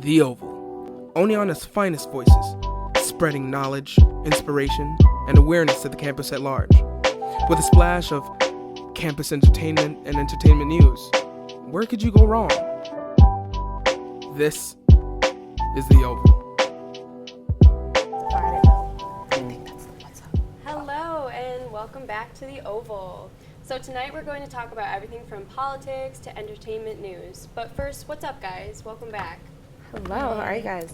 The Oval, only on its finest voices, spreading knowledge, inspiration, and awareness to the campus at large, with a splash of campus entertainment and entertainment news. Where could you go wrong? This is The Oval. Hello and welcome back to The Oval. So tonight we're going to talk about everything from politics to entertainment news. But first, what's up guys? Welcome back. Hello, how are you guys?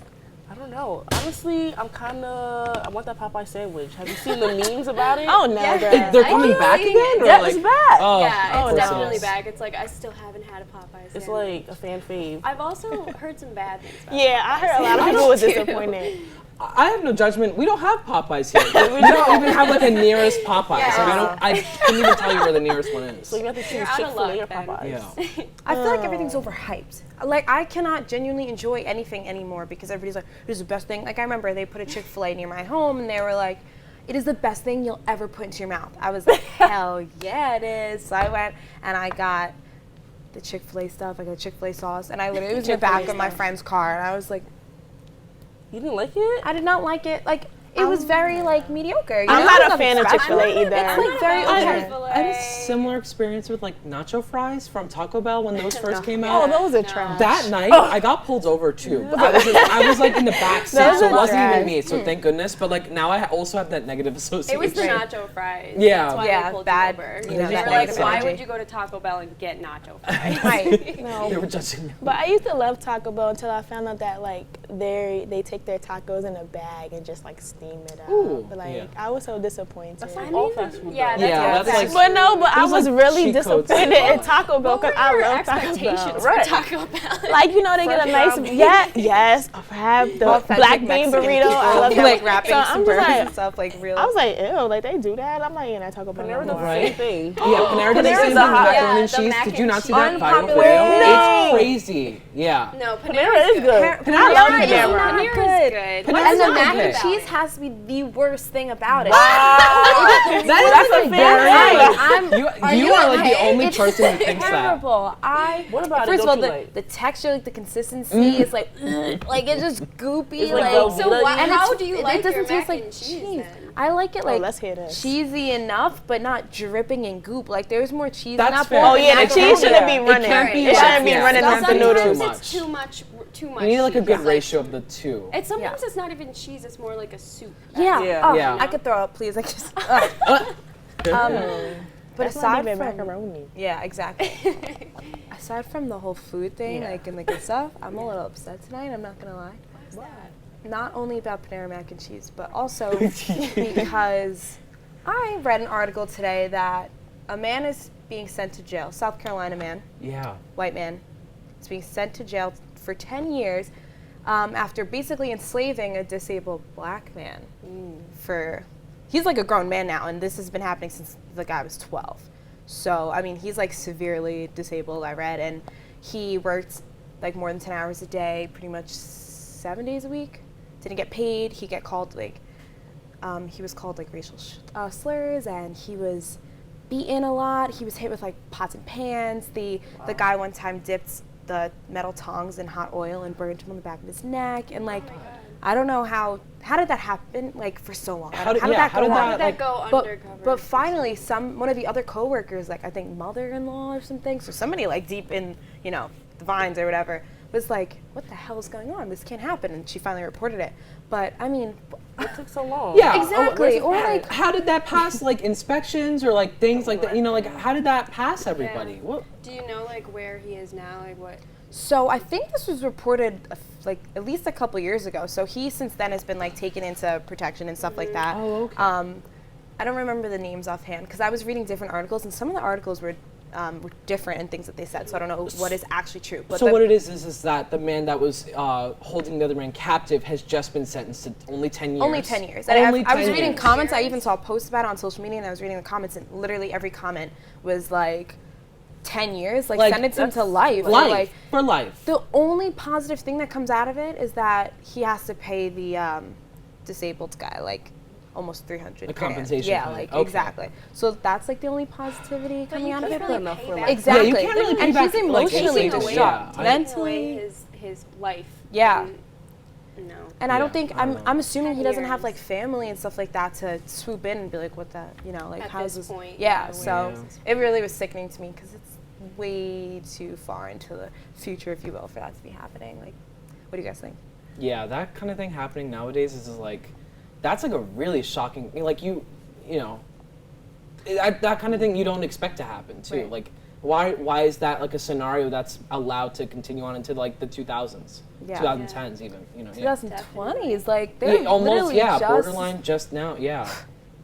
I don't know. Honestly, I want that Popeye sandwich. Have you seen the memes about it? Oh, no, Yeah. girl. They're coming back again? Yeah, it's back. Oh, Yeah, it's no. definitely back. It's like I still haven't had a Popeye sandwich. It's like a fan fave. I've also heard some bad things about Yeah, I heard a lot of people was disappointed. I have no judgment. We don't have Popeyes here. We don't even have like a nearest Popeyes. Yeah. I couldn't even tell you where the nearest one is. So you have to choose You're out of Chick-fil-A or luck, then. Popeyes. Yeah. I feel like everything's overhyped. Like, I cannot genuinely enjoy anything anymore because everybody's like, this is the best thing. Like, I remember they put a Chick-fil-A near my home and they were like, it is the best thing you'll ever put into your mouth. I was like, hell yeah, it is. So I went and I got the Chick-fil-A stuff. I got Chick-fil-A sauce. And I literally was in the back of my friend's car and I was like, You didn't like it? I did not like it. Like, it was very, like, mediocre. You I'm know? not It a was fan of nothing Chick-fil-A special. either. It's like very okay. I had a similar experience with like nacho fries from Taco Bell when those first came Oh, out. those are trash. That night, I got pulled over too. But I was like in the back seat, Those so it are wasn't even trash. me. So thank goodness. But like now I also have that negative association. It was the nacho fries. Yeah. That's why Yeah, they pulled bad, you over. you know, They that were like, negative why energy. would you go to Taco Bell and get nacho fries? Right. They were judging me. But I used to love Taco Bell until I found out that like they take their tacos in a bag and just like steam it out. Ooh, But like yeah. I was so disappointed. That's like all fast food. Yeah, though. Yeah, that's like. But no, but I Those was are really cheat codes. disappointed in Taco Bell What because were I your love Taco expectations Bell. for Taco Bell? Like, you know, they get a nice, yes, I have the Authentic black bean Mexican burrito. people, I love that. like wrapping So I'm some just burgers like, and stuff, like real. I was like, ew, like they do that. I'm not eating that Taco Bell. Panera No does the more. same thing. Yeah, Panera does the Panera's same a thing with hot- macaroni and the cheese. mac Did you and not see cheese. that viral Unpopular. video? No. It's crazy. Yeah. No, Panera is good. I love Panera is Panera. not Panera's good. good. Panera's And the not mac good. and cheese has to be the worst thing about it. That is like I'm, you are like the okay? only It's person who thinks that. terrible. What about First it? of all, Don't you like? the texture, like the consistency is like it's just goopy. It's like like Velveeta. So why, and how it's- do you it like doesn't your taste mac like and cheese cheese. then? I like it like let's hear this. cheesy enough, but not dripping in goop. Like there's more cheese That's in that fair. bowl Oh than yeah, the macaroni. cheese shouldn't be It running. can't be It shouldn't be yeah. running off the Sometimes noodles. Too much. it's too much. You need like a cheese. good ratio of the two. And sometimes it's not even cheese; it's more like a soup. Yeah. Yeah. Oh, Yeah. I could throw up, please. I just. But That's not aside even from macaroni. yeah, exactly. Aside from the whole food thing, like and the good stuff, I'm a little upset tonight. I'm not gonna lie. Not only about Panera mac and cheese, but also because I read an article today that a man is being sent to jail. South Carolina man, Yeah. white man, is being sent to jail for 10 years after basically enslaving a disabled black man. He's like a grown man now, and this has been happening since the guy was 12. So, I mean, he's like severely disabled, I read, and he worked like more than 10 hours a day, pretty much 7 days a week. Didn't get paid. He got called like, he was called like racial slurs, and he was beaten a lot. He was hit with like pots and pans. The guy one time dipped the metal tongs in hot oil and burned him on the back of his neck, and like, I don't know how did that happen like for so long? How did that that go on? How did that go But undercover? finally, one of the other coworkers, like I think mother-in-law or something, so somebody like deep in the vines or whatever, was like, "What the hell is going on? This can't happen." And she finally reported it. But I mean, What took so long? Yeah. exactly. Or like, How did that pass like inspections or like things like that? You know, like how did that pass everybody? What? Do you know like where he is now? Like what? so I think this was reported like at least a couple years ago. So he since then has been like taken into protection and stuff like that. Oh, okay. I don't remember the names offhand because I was reading different articles, and some of the articles were different in things that they said. So I don't know what is actually true. But So what it is that the man that was holding the other man captive has just been sentenced to only 10 years. Only 10 years. And Only I was 10 reading years. comments. I even saw posts about it on social media, and I was reading the comments, and literally every comment was like 10 years, like sentence him to life. So, Life like, for life. the only positive thing that comes out of it is that he has to pay the disabled guy like almost 300 The grand. compensation Yeah, fee. like Okay. exactly. So that's like the only positivity coming out of it. Really But pay for back. life. exactly. Yeah, you can't really pay and back, he's like, emotionally anything. distraught. Yeah, Mentally, His his life. Yeah. No. And I don't Yeah, think, I don't know. I'm assuming he 10 doesn't have years. like family and stuff like that to swoop in and be like, what the, you know, like At how's this point, Yeah, yeah, so Yeah. it really was sickening to me because it's way too far into the future, if you will, for that to be happening. Like, what do you guys think? Yeah, that kind of thing happening nowadays is like, that's like a really shocking, like you know, that kind of thing you don't expect to happen too. Right. Like, why is that like a scenario that's allowed to continue on into like the 2000s, Yeah. 2010s even, you know? Yeah. 2020s, like, they're Yeah, almost, literally yeah, just, borderline just now, yeah.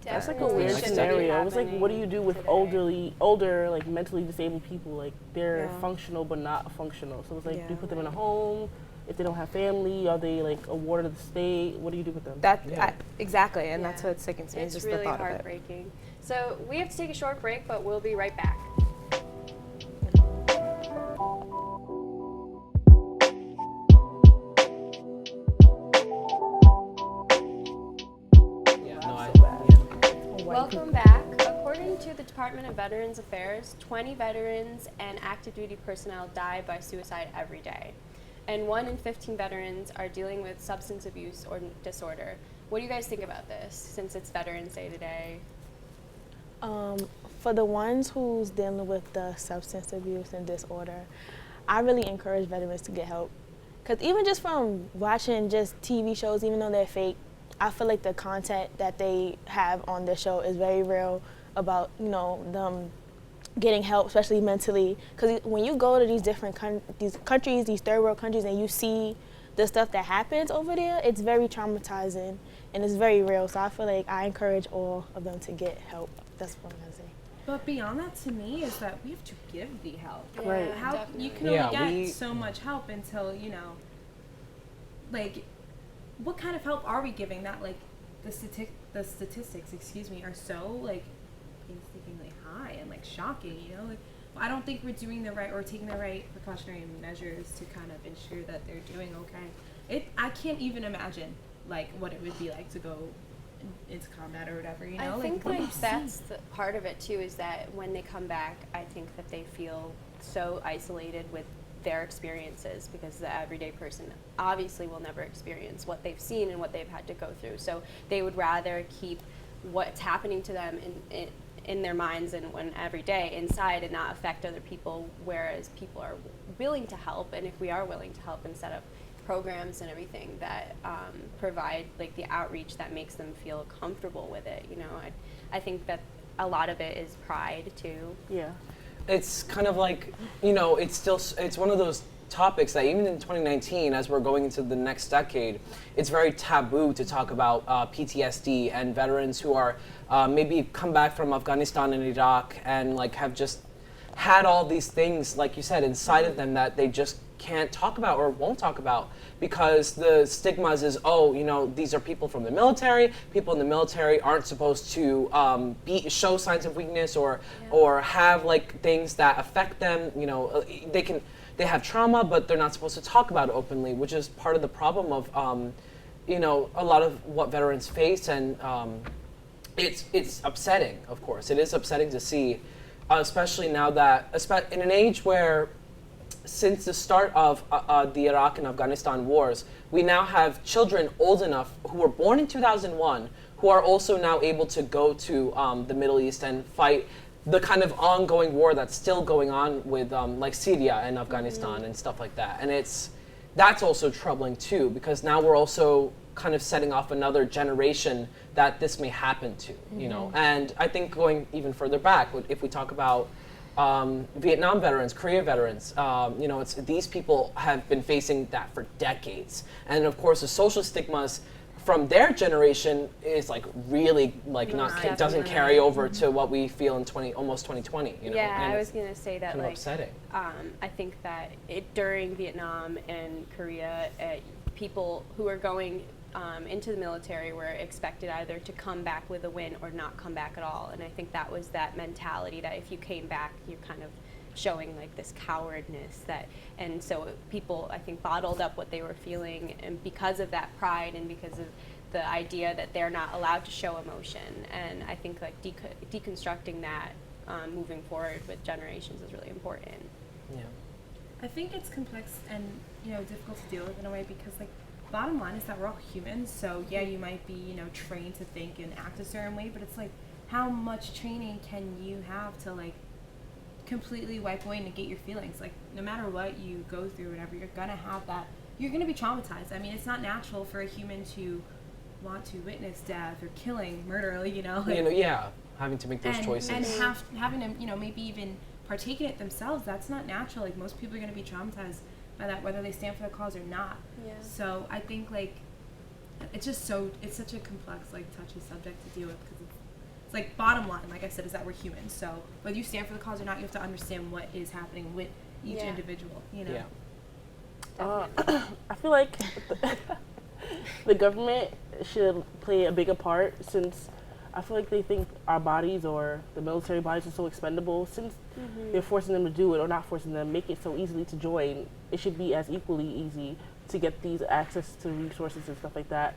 That's like a Definitely weird shouldn't be scenario. It's like, what do happening you do with today. older, like mentally disabled people? Like they're Yeah. functional but not functional. So it's like, Yeah. do you put them in a home? If they don't have family, are they like a ward of the state? What do you do with them? Yeah. Exactly, and that's Yeah. what sickens me, is It's just really the thought of it. heartbreaking. So we have to take a short break, but we'll be right back. Yeah, no, Welcome back. According to the Department of Veterans Affairs, 20 veterans and active duty personnel die by suicide every day. And 1 in 15 veterans are dealing with substance abuse or disorder. What do you guys think about this, since it's Veterans Day today? For the ones who's dealing with the substance abuse and disorder, I really encourage veterans to get help. Because even just from watching just TV shows, even though they're fake, I feel like the content that they have on the show is very real about, you know, them getting help, especially mentally. Because when you go to these different these countries, these third world countries, and you see the stuff that happens over there, it's very traumatizing and it's very real. So I feel like I encourage all of them to get help. That's what I'm gonna say. But beyond that, to me, is that we have to give the help. Right. How you can Yeah, only we- get so much help until, you know, like, what kind of help are we giving? That like the statistics, excuse me, are so like painstakingly high and like shocking. You know, like, I don't think we're doing the right or taking the right precautionary measures to kind of ensure that they're doing okay. I can't even imagine like what it would be like to go into combat or whatever. You know, I think what do you like see? that's the part of it too, is that when they come back, I think that they feel so isolated with their experiences, because the everyday person obviously will never experience what they've seen and what they've had to go through. So they would rather keep what's happening to them in their minds and when every day inside and not affect other people, whereas people are willing to help. And if we are willing to help and set up programs and everything that provide like the outreach that makes them feel comfortable with it, you know, I think that a lot of it is pride too. Yeah. It's kind of like, you know, it's one of those topics that even in 2019, as we're going into the next decade, it's very taboo to talk about PTSD and veterans who are maybe come back from Afghanistan and Iraq and like have just had all these things, like you said, inside of them that they just can't talk about or won't talk about, because the stigmas is, oh, you know, these are people from the military. People in the military aren't supposed to show signs of weakness or have like things that affect them. You know, they have trauma, but they're not supposed to talk about it openly, which is part of the problem of, you know, a lot of what veterans face, and it's upsetting. Of course, it is upsetting to see, especially now that in an age where, since the start of the Iraq and Afghanistan wars, we now have children old enough who were born in 2001 who are also now able to go to the Middle East and fight the kind of ongoing war that's still going on with like Syria and Afghanistan and stuff like that. And that's also troubling too, because now we're also kind of setting off another generation that this may happen to, you know. And I think going even further back, if we talk about Vietnam veterans, Korea veterans, you know, these people have been facing that for decades. And of course, the social stigmas from their generation is like really like doesn't carry over to what we feel in almost 2020. You know? Yeah, And I it's was gonna say that kind of like upsetting. I think that during Vietnam and Korea, people who are going into the military were expected either to come back with a win or not come back at all. And I think that was that mentality that if you came back, you're kind of showing like this cowardness and so people, I think, bottled up what they were feeling, and because of that pride and because of the idea that they're not allowed to show emotion. And I think like deconstructing that moving forward with generations is really important. Yeah. I think it's complex and, difficult to deal with in a way because, like, bottom line is that we're all humans. So, yeah, you might be, trained to think and act a certain way, but it's like, how much training can you have to, like, completely wipe away and negate your feelings? Like, no matter what you go through, whatever, you're going to have that. You're going to be traumatized. I mean, it's not natural for a human to want to witness death or killing, murder, like, having to make those choices. And having to, maybe even partake in it themselves, that's not natural. Like, most people are going to be traumatized by that, whether they stand for the cause or not. Yeah. So I think, like, it's such a complex, like, touchy subject to deal with because it's like, bottom line, like I said, is that we're humans. So whether you stand for the cause or not, you have to understand what is happening with each individual, Yeah. I feel like the government should play a bigger part, since I feel like they think our bodies or the military bodies are so expendable. Since they're forcing them to do it or not forcing them, make it so easily to join, it should be as equally easy to get these access to resources and stuff like that.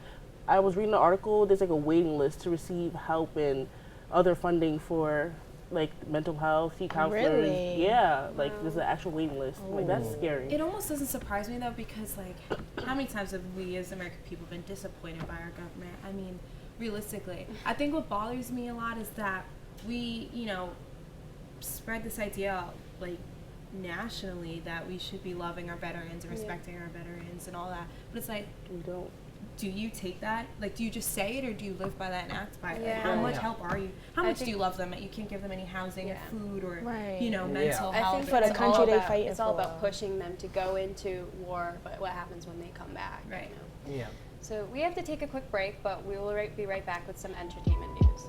I was reading an article, there's like a waiting list to receive help and other funding for like mental health, counselors. Really? Yeah, like there's an actual waiting list. Like that's scary. It almost doesn't surprise me though, because like, how many times have we as American people been disappointed by our government? I mean, realistically, I think what bothers me a lot is that we, spread this idea like nationally that we should be loving our veterans and respecting our veterans and all that. But it's like, We don't. do you take that? Like, do you just say it, or do you live by that and act by it? Yeah. Like, how much Yeah. help are you? How much do you love them that you can't give them any housing or food or, Right. mental I health? think For the it's country all they about, fighting it's all for. about pushing them to go into war, but what happens when they come back? Right. Yeah. So we have to take a quick break, but we will be right back with some entertainment news.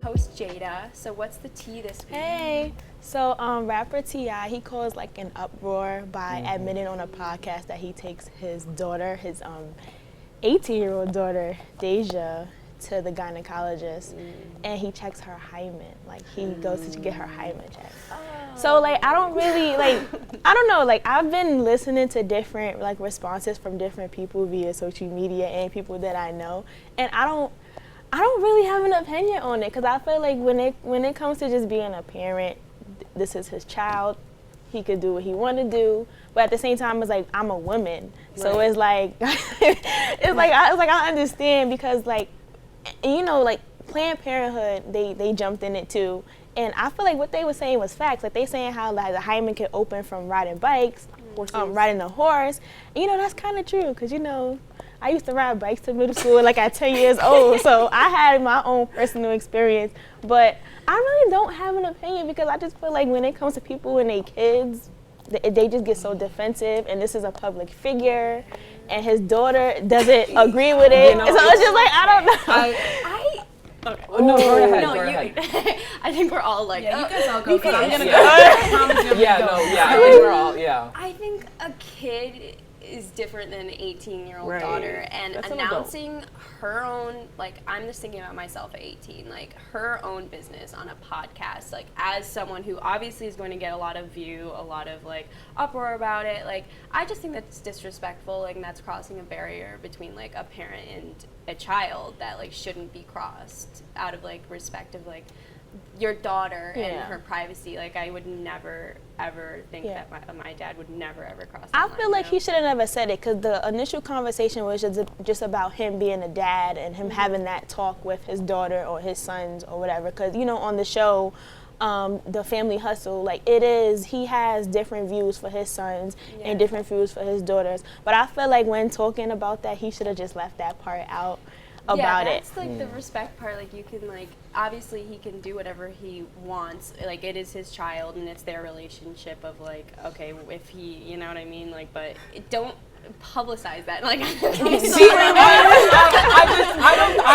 Host Jada. So what's the tea this week? Hey, so rapper T.I., he caused like an uproar by admitting on a podcast that he takes his daughter, his 18-year-old daughter, Deja, to the gynecologist, and he checks her hymen. Like, he goes to get her hymen checked. So, like, I don't really, like, I don't know, like, I've been listening to different, like, responses from different people via social media and people that I know, and I don't really have an opinion on it, because I feel like when it comes to just being a parent, this is his child. He could do what he want to do, but at the same time, it's like, I'm a woman, so it's like I understand, because like, like Planned Parenthood, they jumped in it too, and I feel like what they were saying was facts. Like, they saying how like the hymen can open from riding bikes, riding a horse, and that's kind of true, because I used to ride bikes to middle school like at 10 years old, so I had my own personal experience. But I really don't have an opinion, because I just feel like when it comes to people and their kids, they just get so defensive, and this is a public figure, and his daughter doesn't agree with it. So it's just like, I don't know. No, go ahead. No, go ahead. I think we're all like, you guys all go. because I'm gonna Yeah. go. I promise you I'm gonna go. I think we're all, I think a kid is different than an 18-year-old Right. daughter, and That's an adult. announcing her own, like, I'm just thinking about myself at 18, like, her own business on a podcast, like, as someone who obviously is going to get a lot of a lot of, like, uproar about it, like, I just think that's disrespectful, like, and that's crossing a barrier between, like, a parent and a child that, like, shouldn't be crossed out of, like, respect of, like, your daughter and her privacy. Like, I would never ever think that my dad would never ever cross that I line, feel like he should have never said it, because the initial conversation was just about him being a dad and him having that talk with his daughter or his sons or whatever. Because on the show, The Family Hustle, like, he has different views for his sons and different views for his daughters. But I feel like when talking about that, he should have just left that part out about it. That's like the respect part. Like, you can, like, obviously he can do whatever he wants. Like, it is his child and it's their relationship of, like, okay, if he, you know what I mean? Like, but don't publicize that. Like, I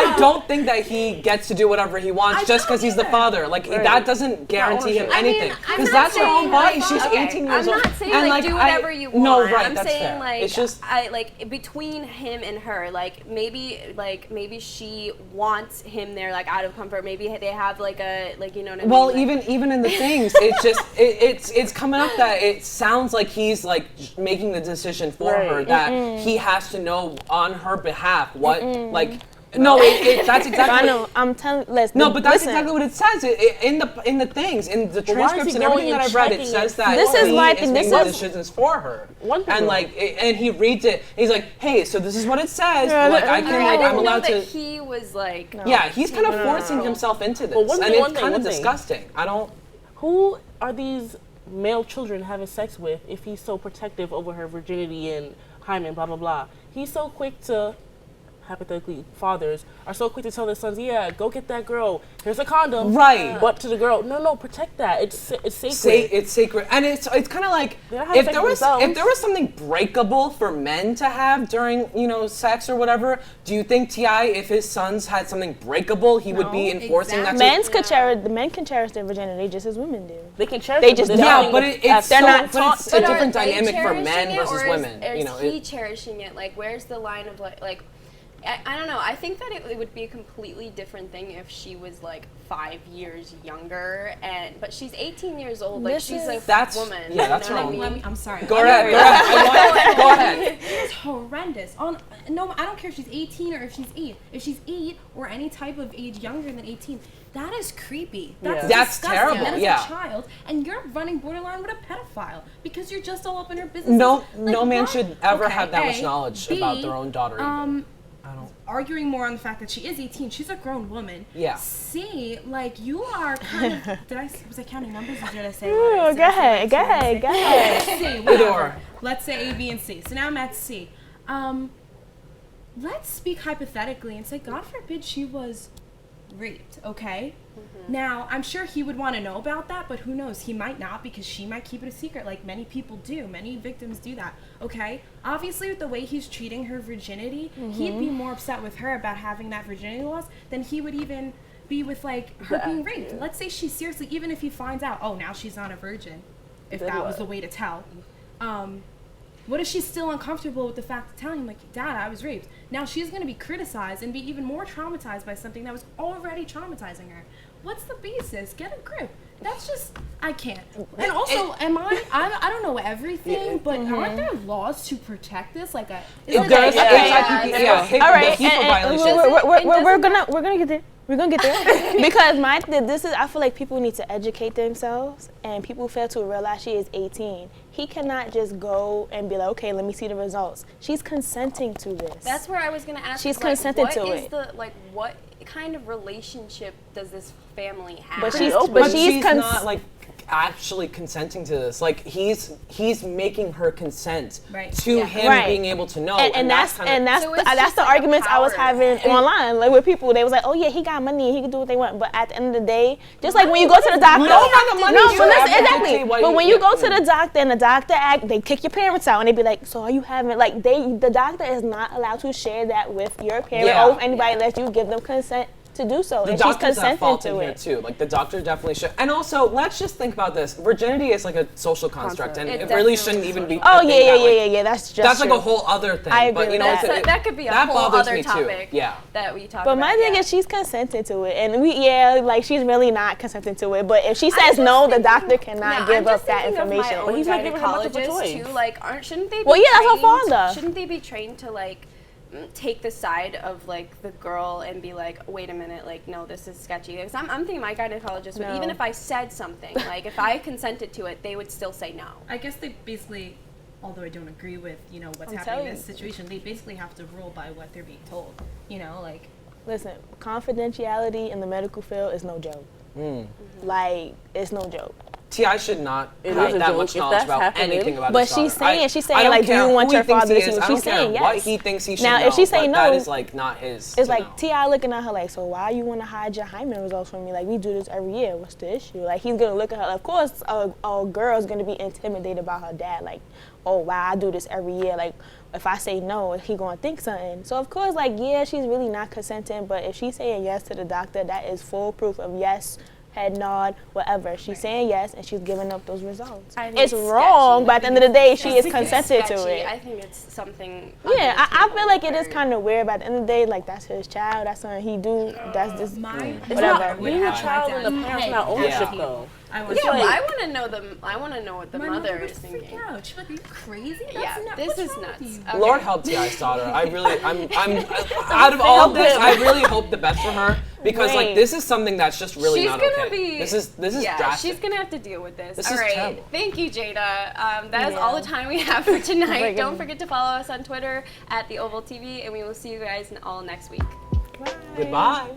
I don't think that he gets to do whatever he wants just because he's the father. Like that doesn't guarantee him anything. Because that's her own body. She's 18 years old. I'm not saying like do whatever you want. No, right. I'm That's saying fair. like It's just like between him and her, like maybe she wants him there like out of comfort. Maybe they have like a you know what I mean. Well, like, even in the things, it's just it's coming up that it sounds like he's like making the decision for her that he has to know on her behalf what like. No, that's exactly. I know. I'm telling. No, but that's exactly what it says in the things, in the transcripts and everything that I've read. It says that this is why I think making decisions for her. And like, and he reads it. He's like, hey, so this is what it says. Like, I'm allowed to. He was like. Yeah, he's kind of forcing himself into this, and it's kind of disgusting. I don't. Who are these male children having sex with if he's so protective over her virginity and hymen, blah blah blah? He's so quick to. Hypothetically, fathers are so quick to tell their sons, "Yeah, go get that girl. Here's a condom." Right. But to the girl, no, protect that. It's sacred. It's sacred, and it's kind of like if there was something breakable for men to have during sex or whatever. Do you think T.I., if his sons had something breakable, he would be enforcing that? Men can cherish their virginity just as women do. They can cherish. They just but it's a But different are they dynamic for men cherishing it, versus or women. Is he cherishing it? Like, where's the line of like I don't know. I think that it would be a completely different thing if she was like 5 years younger, but she's 18 years old. Like she's a woman. Yeah, that's wrong. wrong. I'm sorry. Go ahead. Go ahead. It's horrendous. No, I don't care if she's 18 or if she's 8. If she's 8 or any type of age younger than 18, that is creepy. That's disgusting. Terrible. That is a child, and you're running borderline with a pedophile because you're just all up in her business. No man should ever have that much knowledge about their own daughter. Arguing more on the fact that she is 18, she's a grown woman. Yeah. C, like you are kind of. Was I counting numbers or did I say? Go ahead. C, whatever. Let's say A, B, and C. So now I'm at C. Let's speak hypothetically and say, God forbid she was raped. Okay. Mm-hmm. Now I'm sure he would want to know about that, but who knows? He might not because she might keep it a secret, like many people do. Many victims do that. Okay. Obviously, with the way he's treating her virginity, he'd be more upset with her about having that virginity loss than he would even be with like her being raped. Let's say she's seriously, even if he finds out, oh, now she's not a virgin, if that was the way to tell. What if she's still uncomfortable with the fact of telling him, like, Dad, I was raped? Now she's going to be criticized and be even more traumatized by something that was already traumatizing her. What's the basis? Get a grip. That's just, I can't. And also, I don't know everything, but aren't there laws to protect this? Like a, all right, we're gonna get there. We're gonna get there because I feel like people need to educate themselves, and people fail to realize she is 18. He cannot just go and be like, okay, let me see the results. She's consenting to this. That's where I was gonna ask. She's consented to it. What kind of relationship does this family have? But she's not like actually consenting to this. Like he's making her consent to him being able to know, and that's the arguments I was having online, like with people. They was like, oh yeah, he got money, he can do what they want. But at the end of the day, just like when you go to the doctor, But when you go to the doctor and the doctor they kick your parents out and they be like, so are you having the doctor is not allowed to share that with your parent or with anybody unless you give them consent to do so. The and doctor's she's at fault consenting in to here it. too. Like the doctor definitely should. And also, let's just think about this. Virginity is like a social construct, and it really shouldn't even be. Oh yeah. That's like a whole other thing. I agree. But that could be a whole other topic. Yeah. That we talk about. But my thing is, she's consented to it, and she's really not consenting to it. But if she says no, the doctor cannot give up that information. Well, he's not giving her much of a choice. Shouldn't they? Be that's her father. Shouldn't they be trained to take the side of the girl and be like, wait a minute, no, this is sketchy. Because I'm thinking my gynecologist would, even if I said something, if I consented to it, they would still say no. I guess they basically, although I don't agree with what's happening in this situation, they basically have to rule by what they're being told. Listen, confidentiality in the medical field is no joke. It's no joke. T.I. should not It have is a that joke. much If knowledge that's about happening- anything about But his daughter. she's saying, I don't like, do care you want who your he thinks father he to see is. what I she's don't care saying? what Yes. he thinks he should Now, know, if she say but that no, is like not his. It's to like know. T.I. looking at her like, so why you want to hide your hymen results from me? Like, we do this every year. What's the issue? Like, he's going to look at her. Of course, a girl's going to be intimidated by her dad. Like, oh, wow, I do this every year. Like, if I say no, he going to think something. So, of course, like, yeah, she's really not consenting. But if she's saying yes to the doctor, that is full proof of yes, head nod, whatever. She's saying yes, and she's giving up those results. I think It's it's wrong, sketchy. but at the end of the day, she is It's consented to sketchy. it. I think it's something. Yeah, I feel like it is of. kind of weird, but at the end of the day, like, that's his child, that's something he do, that's just, My It's whatever. not being a child and the parents not ownership Yeah. though. I was Yeah, like- well, I want to know I want to know what the my mother would is freak thinking. out. She's like, "Are you crazy? That's Yeah, not, this what's is wrong with nuts. you?" Okay. Lord help T.I.'s daughter. I'm out of all of this, I really hope the best for her because like Right. this is something that's just really She's not gonna okay. be. This is yeah, drastic. she's gonna have to deal with this. This All is right, terrible. thank you, Jada. That is Yeah. all the time we have for tonight. Right. Don't forget to follow us on Twitter @TheOvalTV, and we will see you guys all next week. Goodbye.